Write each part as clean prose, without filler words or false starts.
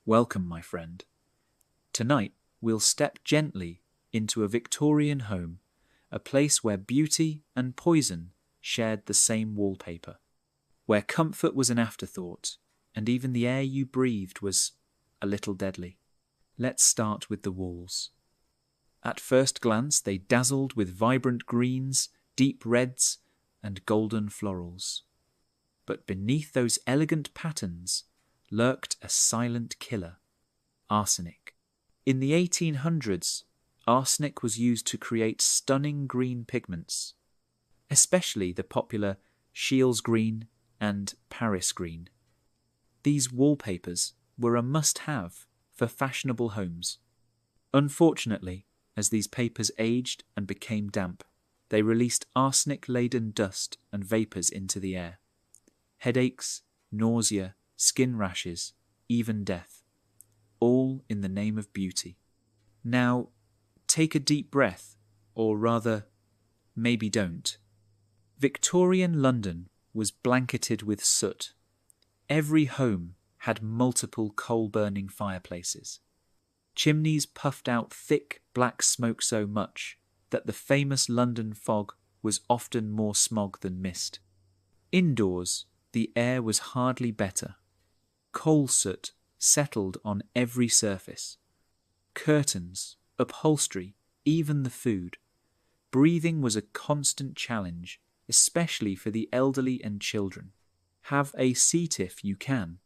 Welcome, my friend. Tonight, we'll step gently into a Victorian home, a place where beauty and poison shared the same wallpaper, where comfort was an afterthought, and even the air you breathed was a little deadly. Let's start with the walls. At first glance, they dazzled with vibrant greens, deep reds, and golden florals. But beneath those elegant patterns lurked a silent killer, arsenic. In the 1800s, arsenic was used to create stunning green pigments, especially the popular Shields green and Paris green. These wallpapers were a must-have for fashionable homes. Unfortunately, as these papers aged and became damp, they released arsenic-laden dust and vapours into the air. Headaches, nausea, skin rashes, even death, all in the name of beauty. Now, take a deep breath, or rather, maybe don't. Victorian London was blanketed with soot. Every home had multiple coal-burning fireplaces. Chimneys puffed out thick black smoke so much that the famous London fog was often more smog than mist. Indoors, the air was hardly better. Coal soot settled on every surface. Curtains, upholstery, even the food. Breathing was a constant challenge, especially for the elderly and children. Have a seat if you can.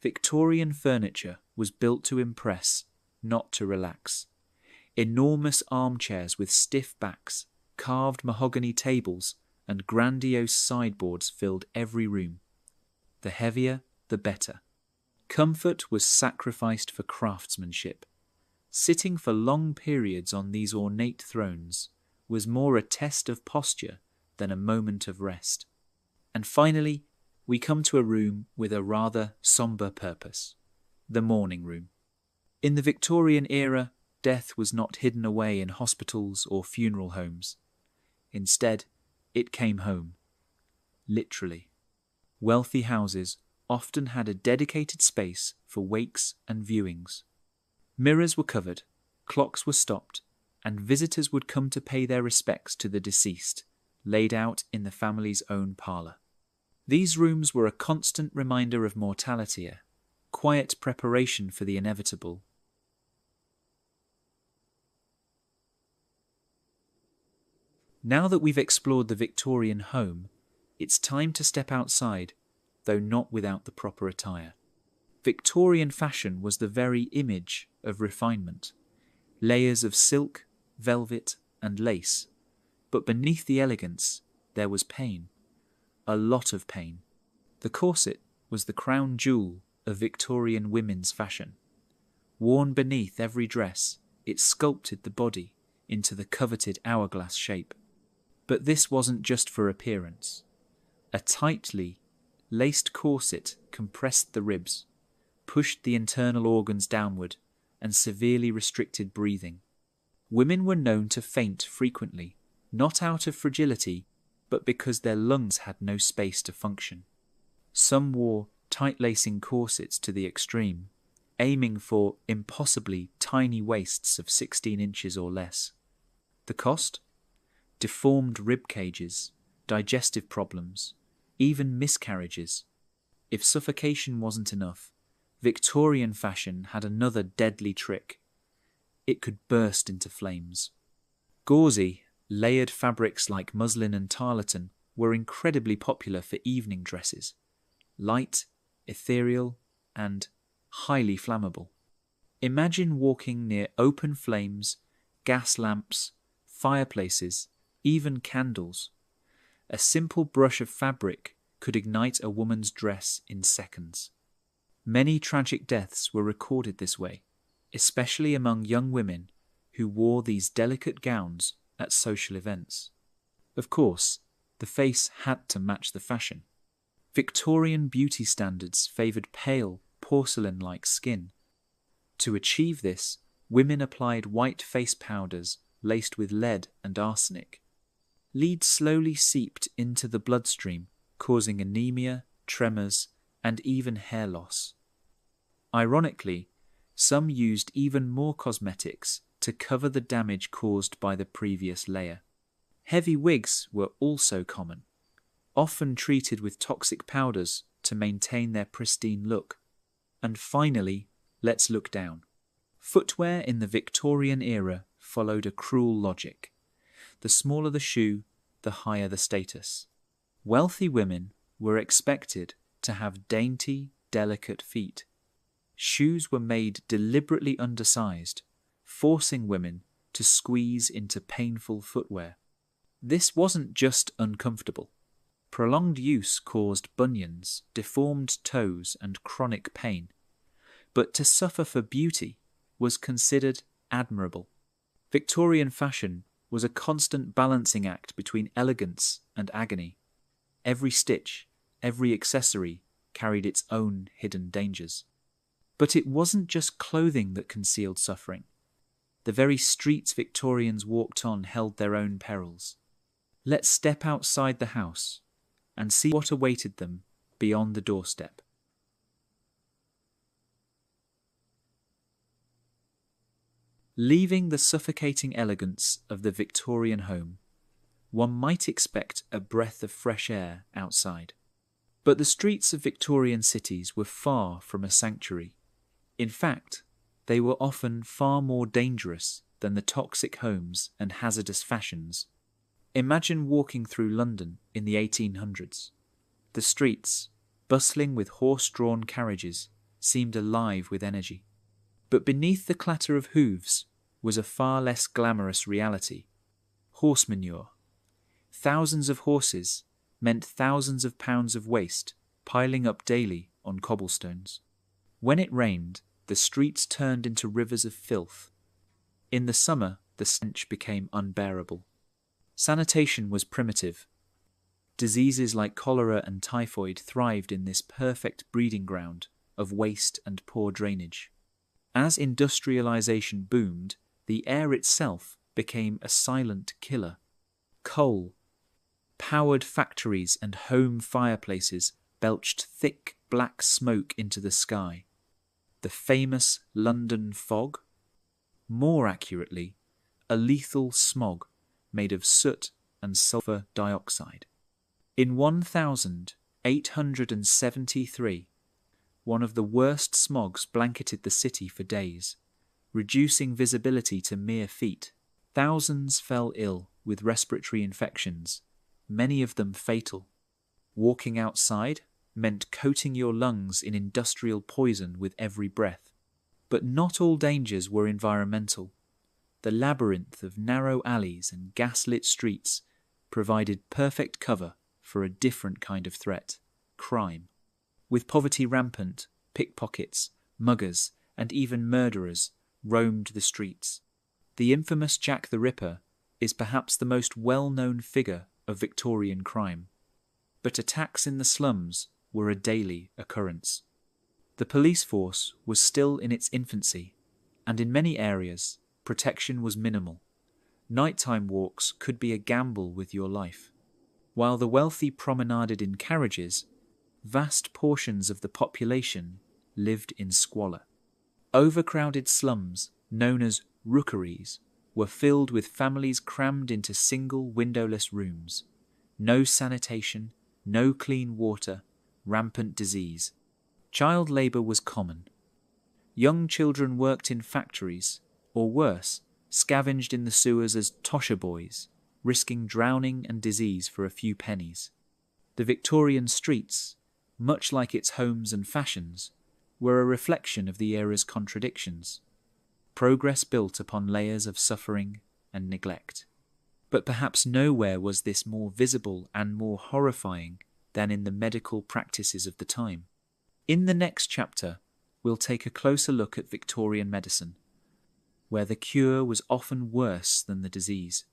Victorian furniture was built to impress, not to relax. Enormous armchairs with stiff backs, carved mahogany tables, and grandiose sideboards filled every room. The heavier, the better. Comfort was sacrificed for craftsmanship. Sitting for long periods on these ornate thrones was more a test of posture than a moment of rest. And finally, we come to a room with a rather sombre purpose, the mourning room. In the Victorian era, death was not hidden away in hospitals or funeral homes. Instead, it came home. Literally. Wealthy houses often had a dedicated space for wakes and viewings. Mirrors were covered, clocks were stopped, and visitors would come to pay their respects to the deceased, laid out in the family's own parlour. These rooms were a constant reminder of mortality, a quiet preparation for the inevitable. Now that we've explored the Victorian home, it's time to step outside, though not without the proper attire. Victorian fashion was the very image of refinement. Layers of silk, velvet, and lace. But beneath the elegance, there was pain. A lot of pain. The corset was the crown jewel of Victorian women's fashion. Worn beneath every dress, it sculpted the body into the coveted hourglass shape. But this wasn't just for appearance. A tightly laced corset compressed the ribs, pushed the internal organs downward, and severely restricted breathing. Women were known to faint frequently, not out of fragility, but because their lungs had no space to function. Some wore tight-lacing corsets to the extreme, aiming for impossibly tiny waists of 16 inches or less. The cost? Deformed rib cages, digestive problems, even miscarriages. If suffocation wasn't enough, Victorian fashion had another deadly trick. It could burst into flames. Gauzy, layered fabrics like muslin and tarlatan were incredibly popular for evening dresses. Light, ethereal, and highly flammable. Imagine walking near open flames, gas lamps, fireplaces, even candles. A simple brush of fabric could ignite a woman's dress in seconds. Many tragic deaths were recorded this way, especially among young women who wore these delicate gowns at social events. Of course, the face had to match the fashion. Victorian beauty standards favoured pale, porcelain-like skin. To achieve this, women applied white face powders laced with lead and arsenic. Lead slowly seeped into the bloodstream, causing anemia, tremors, and even hair loss. Ironically, Some used even more cosmetics to cover the damage caused by the previous layer. Heavy wigs were also common, often treated with toxic powders to maintain their pristine look. And finally, let's look down. Footwear in the Victorian era followed a cruel logic. The smaller the shoe, the higher the status. Wealthy women were expected to have dainty, delicate feet. Shoes were made deliberately undersized, forcing women to squeeze into painful footwear. This wasn't just uncomfortable. Prolonged use caused bunions, deformed toes, and chronic pain. But to suffer for beauty was considered admirable. Victorian fashion was a constant balancing act between elegance and agony. Every stitch, every accessory carried its own hidden dangers. But it wasn't just clothing that concealed suffering. The very streets Victorians walked on held their own perils. Let's step outside the house and see what awaited them beyond the doorstep. Leaving the suffocating elegance of the Victorian home, one might expect a breath of fresh air outside. But the streets of Victorian cities were far from a sanctuary. In fact, they were often far more dangerous than the toxic homes and hazardous fashions. Imagine walking through London in the 1800s. The streets, bustling with horse-drawn carriages, seemed alive with energy. But beneath the clatter of hooves was a far less glamorous reality. Horse manure. Thousands of horses meant thousands of pounds of waste piling up daily on cobblestones. When it rained, the streets turned into rivers of filth. In the summer, the stench became unbearable. Sanitation was primitive. Diseases like cholera and typhoid thrived in this perfect breeding ground of waste and poor drainage. As industrialization boomed, the air itself became a silent killer. Coal, powered factories and home fireplaces belched thick black smoke into the sky. The famous London fog? More accurately, a lethal smog made of soot and sulfur dioxide. In 1873, one of the worst smogs blanketed the city for days, reducing visibility to mere feet. Thousands fell ill with respiratory infections, many of them fatal. Walking outside meant coating your lungs in industrial poison with every breath. But not all dangers were environmental. The labyrinth of narrow alleys and gas-lit streets provided perfect cover for a different kind of threat: crime. With poverty rampant, pickpockets, muggers, and even murderers roamed the streets. The infamous Jack the Ripper is perhaps the most well-known figure of Victorian crime. But attacks in the slums were a daily occurrence. The police force was still in its infancy, and in many areas, protection was minimal. Nighttime walks could be a gamble with your life. While the wealthy promenaded in carriages, vast portions of the population lived in squalor. Overcrowded slums, known as rookeries, were filled with families crammed into single windowless rooms. No sanitation, no clean water, rampant disease. Child labour was common. Young children worked in factories, or worse, scavenged in the sewers as tosher boys, risking drowning and disease for a few pennies. The Victorian streets, much like its homes and fashions, were a reflection of the era's contradictions. Progress built upon layers of suffering and neglect. But perhaps nowhere was this more visible and more horrifying than in the medical practices of the time. In the next chapter, we'll take a closer look at Victorian medicine, where the cure was often worse than the disease.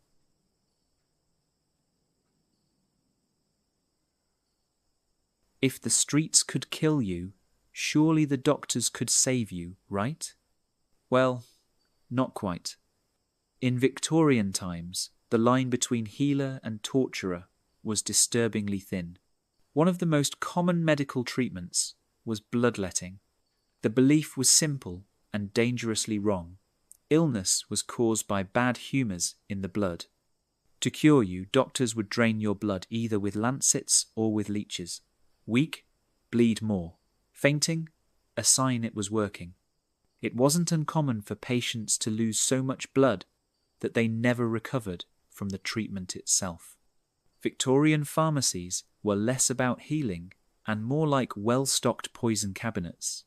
If the streets could kill you, surely the doctors could save you, right? Well, not quite. In Victorian times, the line between healer and torturer was disturbingly thin. One of the most common medical treatments was bloodletting. The belief was simple and dangerously wrong. Illness was caused by bad humours in the blood. To cure you, doctors would drain your blood either with lancets or with leeches. Weak, bleed more. Fainting, a sign it was working. It wasn't uncommon for patients to lose so much blood that they never recovered from the treatment itself. Victorian pharmacies were less about healing and more like well-stocked poison cabinets.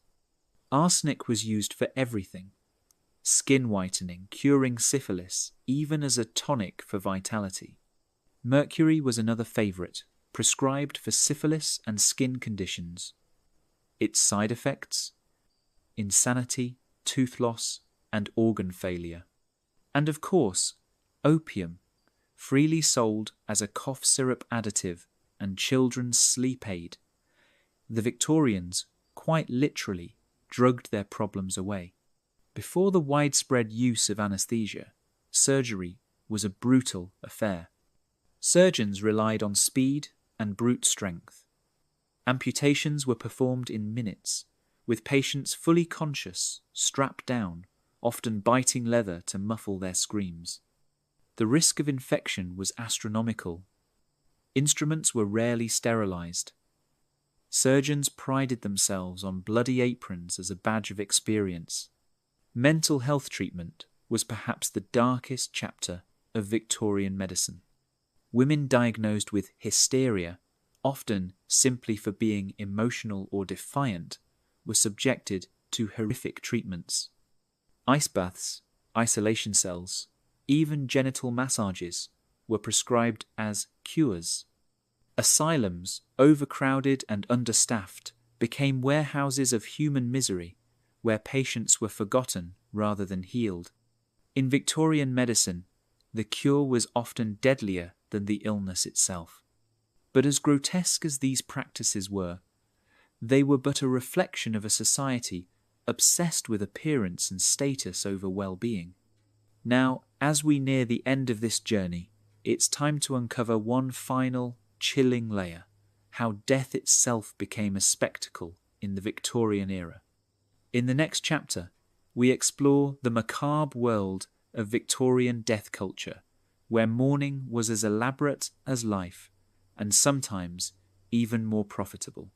Arsenic was used for everything. Skin whitening, curing syphilis, even as a tonic for vitality. Mercury was another favourite, prescribed for syphilis and skin conditions. Its side effects? Insanity, tooth loss, and organ failure. And of course, opium, freely sold as a cough syrup additive and children's sleep aid. The Victorians, quite literally, drugged their problems away. Before the widespread use of anaesthesia, surgery was a brutal affair. Surgeons relied on speed and brute strength. Amputations were performed in minutes, with patients fully conscious, strapped down, often biting leather to muffle their screams. The risk of infection was astronomical. Instruments were rarely sterilised. Surgeons prided themselves on bloody aprons as a badge of experience. Mental health treatment was perhaps the darkest chapter of Victorian medicine. Women diagnosed with hysteria, often simply for being emotional or defiant, were subjected to horrific treatments. Ice baths, isolation cells, even genital massages were prescribed as cures. Asylums, overcrowded and understaffed, became warehouses of human misery, where patients were forgotten rather than healed. In Victorian medicine, the cure was often deadlier than the illness itself. But as grotesque as these practices were, they were but a reflection of a society obsessed with appearance and status over well-being. Now, as we near the end of this journey, it's time to uncover one final, chilling layer: how death itself became a spectacle in the Victorian era. In the next chapter, we explore the macabre world of Victorian death culture, where mourning was as elaborate as life, and sometimes even more profitable.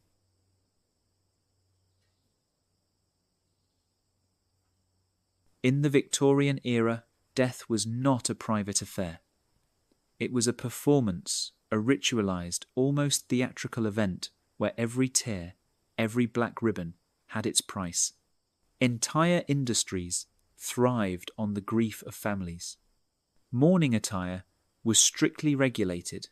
In the Victorian era, death was not a private affair. It was a performance, a ritualised, almost theatrical event where every tear, every black ribbon had its price. Entire industries thrived on the grief of families. Mourning attire was strictly regulated.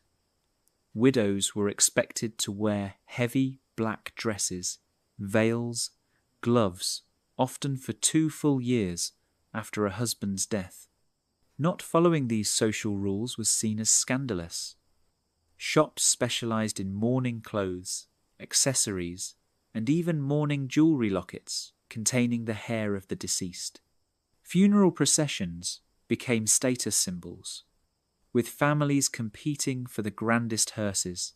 Widows were expected to wear heavy black dresses, veils, gloves, often for 2 full years after a husband's death. Not following these social rules was seen as scandalous. Shops specialised in mourning clothes, accessories, and even mourning jewellery lockets containing the hair of the deceased. Funeral processions became status symbols, with families competing for the grandest hearses,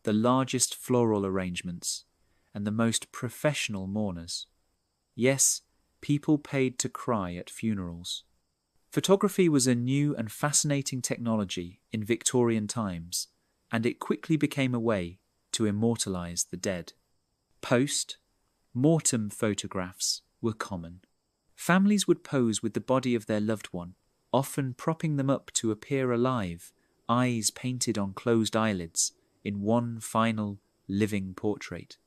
the largest floral arrangements, and the most professional mourners. Yes, people paid to cry at funerals. Photography was a new and fascinating technology in Victorian times, and it quickly became a way to immortalise the dead. Post-mortem photographs were common. Families would pose with the body of their loved one, often propping them up to appear alive, eyes painted on closed eyelids, in one final living portrait.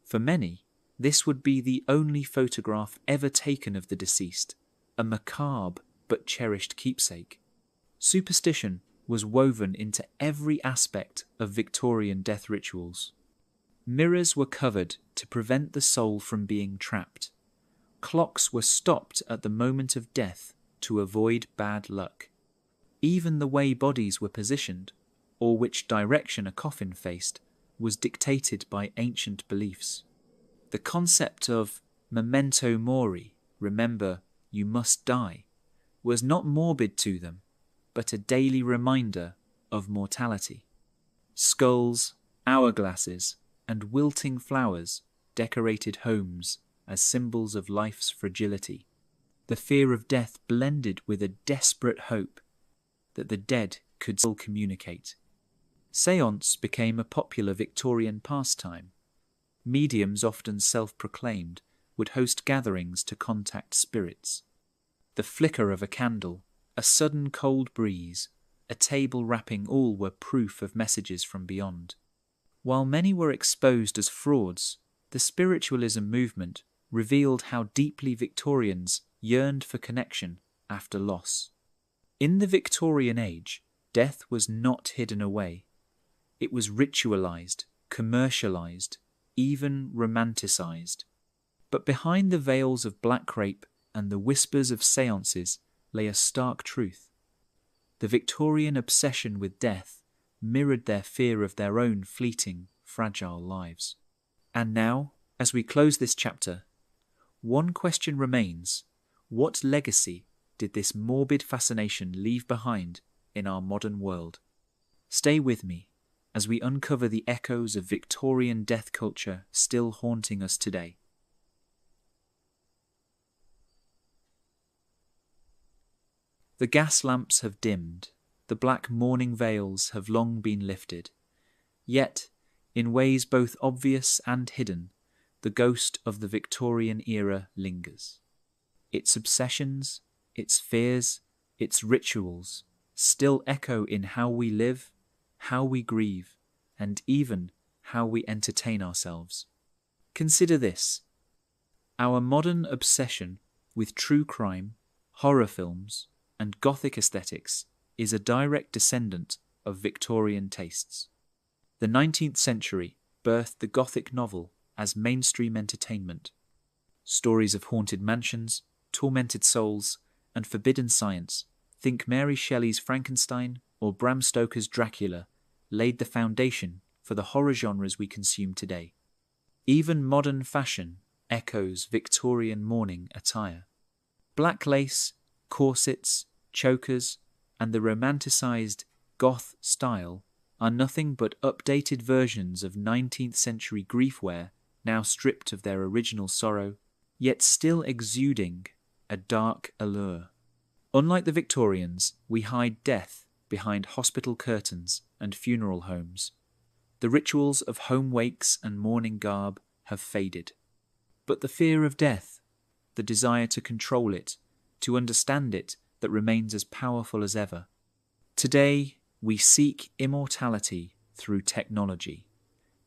For many, this would be the only photograph ever taken of the deceased, a macabre but cherished keepsake. Superstition was woven into every aspect of Victorian death rituals. Mirrors were covered to prevent the soul from being trapped. Clocks were stopped at the moment of death to avoid bad luck. Even the way bodies were positioned, or which direction a coffin faced, was dictated by ancient beliefs. The concept of memento mori, remember, you must die, was not morbid to them, but a daily reminder of mortality. Skulls, hourglasses, and wilting flowers decorated homes as symbols of life's fragility. The fear of death blended with a desperate hope that the dead could still communicate. Séance became a popular Victorian pastime. Mediums, often self-proclaimed, would host gatherings to contact spirits. The flicker of a candle, a sudden cold breeze, a table rapping, all were proof of messages from beyond. While many were exposed as frauds, the spiritualism movement revealed how deeply Victorians yearned for connection after loss. In the Victorian age, death was not hidden away. It was ritualized, commercialized, even romanticized. But behind the veils of black crape and the whispers of séances lay a stark truth. The Victorian obsession with death mirrored their fear of their own fleeting, fragile lives. And now, as we close this chapter, one question remains: what legacy did this morbid fascination leave behind in our modern world? Stay with me as we uncover the echoes of Victorian death culture still haunting us today. The gas lamps have dimmed, the black mourning veils have long been lifted. Yet, in ways both obvious and hidden, the ghost of the Victorian era lingers. Its obsessions, its fears, its rituals still echo in how we live, how we grieve, and even how we entertain ourselves. Consider this: our modern obsession with true crime, horror films, and Gothic aesthetics is a direct descendant of Victorian tastes. The 19th century birthed the Gothic novel as mainstream entertainment. Stories of haunted mansions, tormented souls, and forbidden science, think Mary Shelley's Frankenstein or Bram Stoker's Dracula, laid the foundation for the horror genres we consume today. Even modern fashion echoes Victorian mourning attire. Black lace, corsets, chokers, and the romanticized goth style are nothing but updated versions of 19th century griefwear, now stripped of their original sorrow, yet still exuding a dark allure. Unlike the Victorians, we hide death behind hospital curtains and funeral homes. The rituals of home wakes and mourning garb have faded. But the fear of death, the desire to control it, to understand it, that remains as powerful as ever. Today, we seek immortality through technology.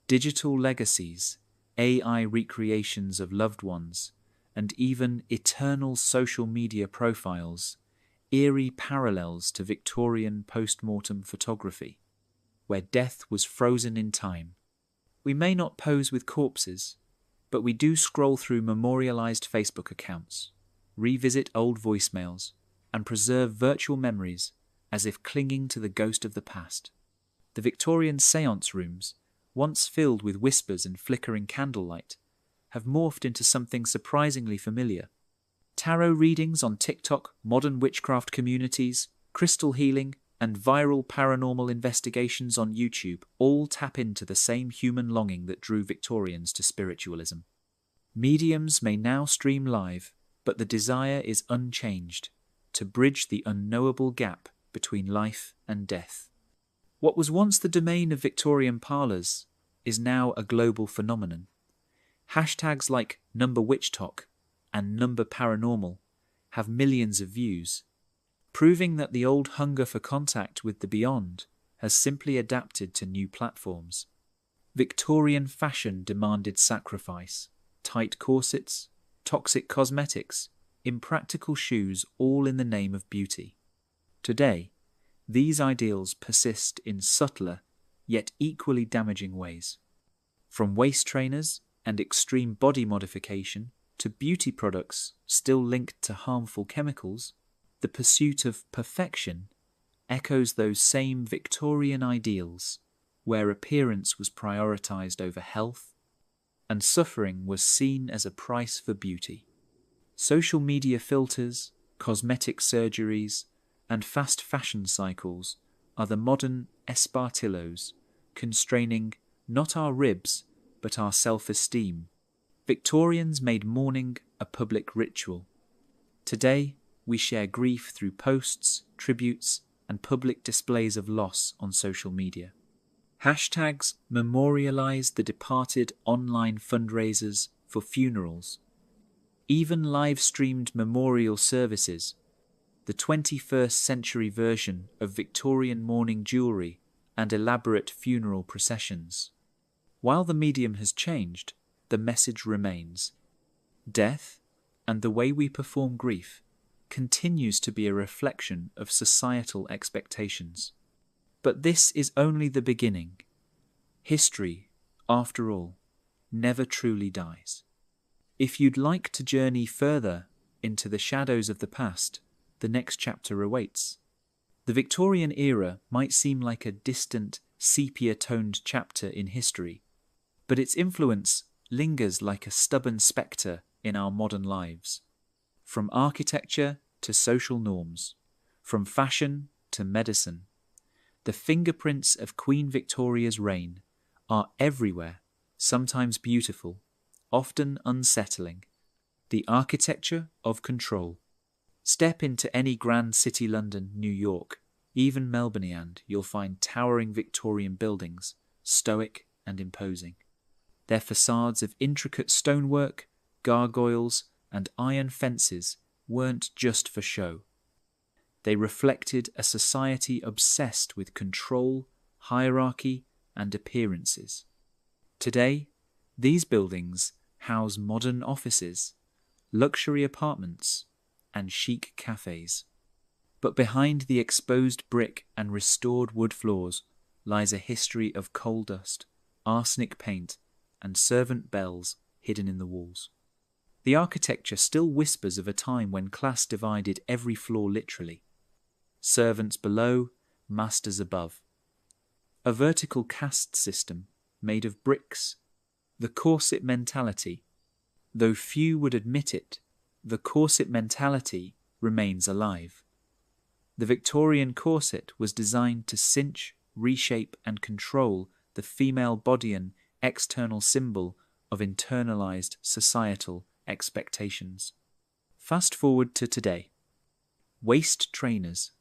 Digital legacies, AI recreations of loved ones, and even eternal social media profiles, eerie parallels to Victorian post-mortem photography, where death was frozen in time. We may not pose with corpses, but we do scroll through memorialized Facebook accounts, revisit old voicemails, and preserve virtual memories as if clinging to the ghost of the past. The Victorian séance rooms, once filled with whispers and flickering candlelight, have morphed into something surprisingly familiar. Tarot readings on TikTok, modern witchcraft communities, crystal healing, and viral paranormal investigations on YouTube all tap into the same human longing that drew Victorians to spiritualism. Mediums may now stream live, but the desire is unchanged: to bridge the unknowable gap between life and death. What was once the domain of Victorian parlours is now a global phenomenon. Hashtags like #WitchTok and #Paranormal have millions of views, proving that the old hunger for contact with the beyond has simply adapted to new platforms. Victorian fashion demanded sacrifice: tight corsets, toxic cosmetics, impractical shoes, all in the name of beauty. Today, these ideals persist in subtler, yet equally damaging ways. From waist trainers and extreme body modification to beauty products still linked to harmful chemicals, the pursuit of perfection echoes those same Victorian ideals, where appearance was prioritized over health, and suffering was seen as a price for beauty. Social media filters, cosmetic surgeries, and fast fashion cycles are the modern espartillos, constraining not our ribs, but our self-esteem. Victorians made mourning a public ritual. Today, we share grief through posts, tributes, and public displays of loss on social media. Hashtags memorialize the departed online fundraisers for funerals. Even live-streamed memorial services, the 21st century version of Victorian mourning jewellery and elaborate funeral processions. While the medium has changed, the message remains. Death, and the way we perform grief, continues to be a reflection of societal expectations. But this is only the beginning. History, after all, never truly dies. If you'd like to journey further into the shadows of the past, the next chapter awaits. The Victorian era might seem like a distant, sepia-toned chapter in history, but its influence lingers like a stubborn spectre in our modern lives. From architecture to social norms, from fashion to medicine, the fingerprints of Queen Victoria's reign are everywhere, sometimes beautiful, often unsettling. The architecture of control. Step into any grand city, London, New York, even Melbourne, and you'll find towering Victorian buildings, stoic and imposing. Their facades of intricate stonework, gargoyles, and iron fences weren't just for show. They reflected a society obsessed with control, hierarchy, and appearances. Today, these buildings house modern offices, luxury apartments, and chic cafes. But behind the exposed brick and restored wood floors lies a history of coal dust, arsenic paint, and servant bells hidden in the walls. The architecture still whispers of a time when class divided every floor literally. Servants below, masters above. A vertical caste system made of bricks. The corset mentality. Though few would admit it, the corset mentality remains alive. The Victorian corset was designed to cinch, reshape, and control the female body, an external symbol of internalized societal expectations. Fast forward to today. Waist trainers,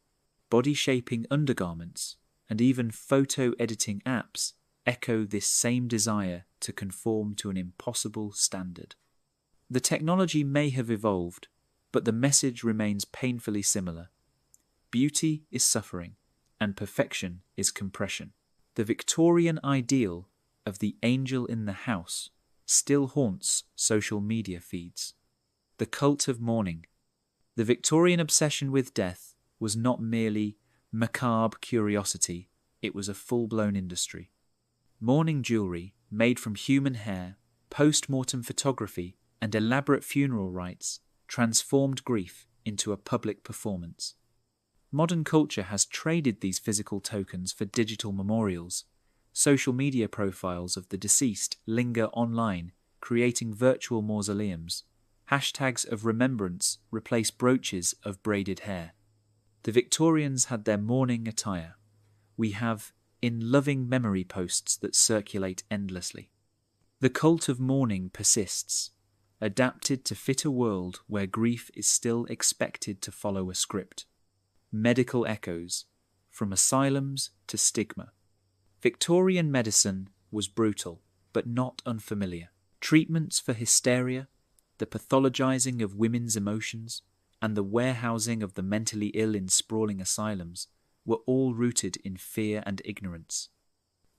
body-shaping undergarments, and even photo-editing apps echo this same desire to conform to an impossible standard. The technology may have evolved, but the message remains painfully similar. Beauty is suffering, and perfection is compression. The Victorian ideal of the angel in the house still haunts social media feeds. The cult of mourning. The Victorian obsession with death was not merely macabre curiosity, it was a full-blown industry. Mourning jewellery made from human hair, post-mortem photography, and elaborate funeral rites transformed grief into a public performance. Modern culture has traded these physical tokens for digital memorials. Social media profiles of the deceased linger online, creating virtual mausoleums. Hashtags of remembrance replace brooches of braided hair. The Victorians had their mourning attire. We have in loving memory posts that circulate endlessly. The cult of mourning persists, adapted to fit a world where grief is still expected to follow a script. Medical echoes, from asylums to stigma. Victorian medicine was brutal, but not unfamiliar. Treatments for hysteria, the pathologizing of women's emotions, and the warehousing of the mentally ill in sprawling asylums were all rooted in fear and ignorance.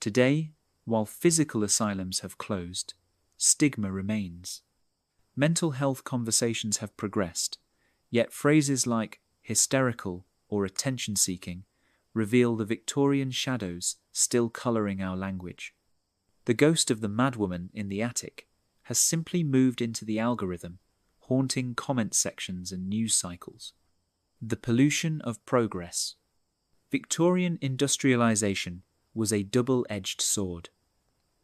Today, while physical asylums have closed, stigma remains. Mental health conversations have progressed, yet phrases like hysterical or attention-seeking reveal the Victorian shadows still colouring our language. The ghost of the madwoman in the attic has simply moved into the algorithm, haunting comment sections and news cycles. The pollution of progress. Victorian industrialisation was a double-edged sword.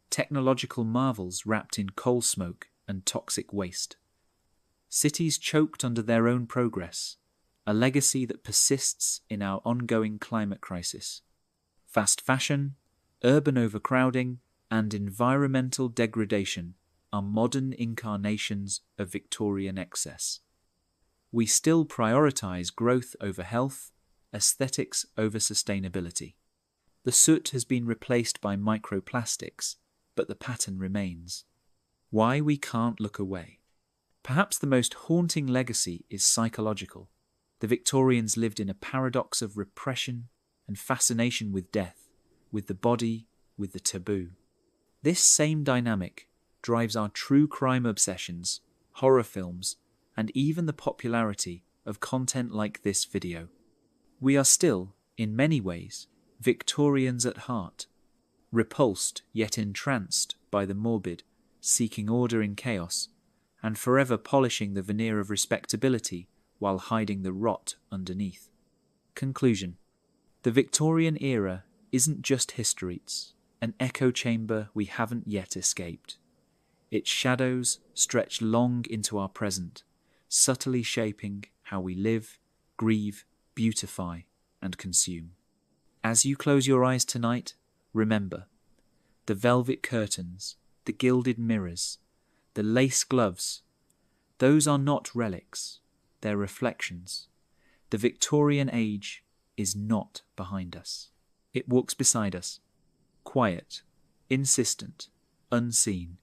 Technological marvels wrapped in coal smoke and toxic waste. Cities choked under their own progress, a legacy that persists in our ongoing climate crisis. Fast fashion, urban overcrowding, and environmental degradation are modern incarnations of Victorian excess. We still prioritise growth over health, aesthetics over sustainability. The soot has been replaced by microplastics, but the pattern remains. Why we can't look away? Perhaps the most haunting legacy is psychological. The Victorians lived in a paradox of repression and fascination with death, with the body, with the taboo. This same dynamic drives our true crime obsessions, horror films, and even the popularity of content like this video. We are still, in many ways, Victorians at heart, repulsed yet entranced by the morbid, seeking order in chaos, and forever polishing the veneer of respectability while hiding the rot underneath. Conclusion. The Victorian era isn't just history, it's an echo chamber we haven't yet escaped. Its shadows stretch long into our present, subtly shaping how we live, grieve, beautify, and consume. As you close your eyes tonight, remember, the velvet curtains, the gilded mirrors, the lace gloves, those are not relics, they're reflections. The Victorian age is not behind us. It walks beside us, quiet, insistent, unseen,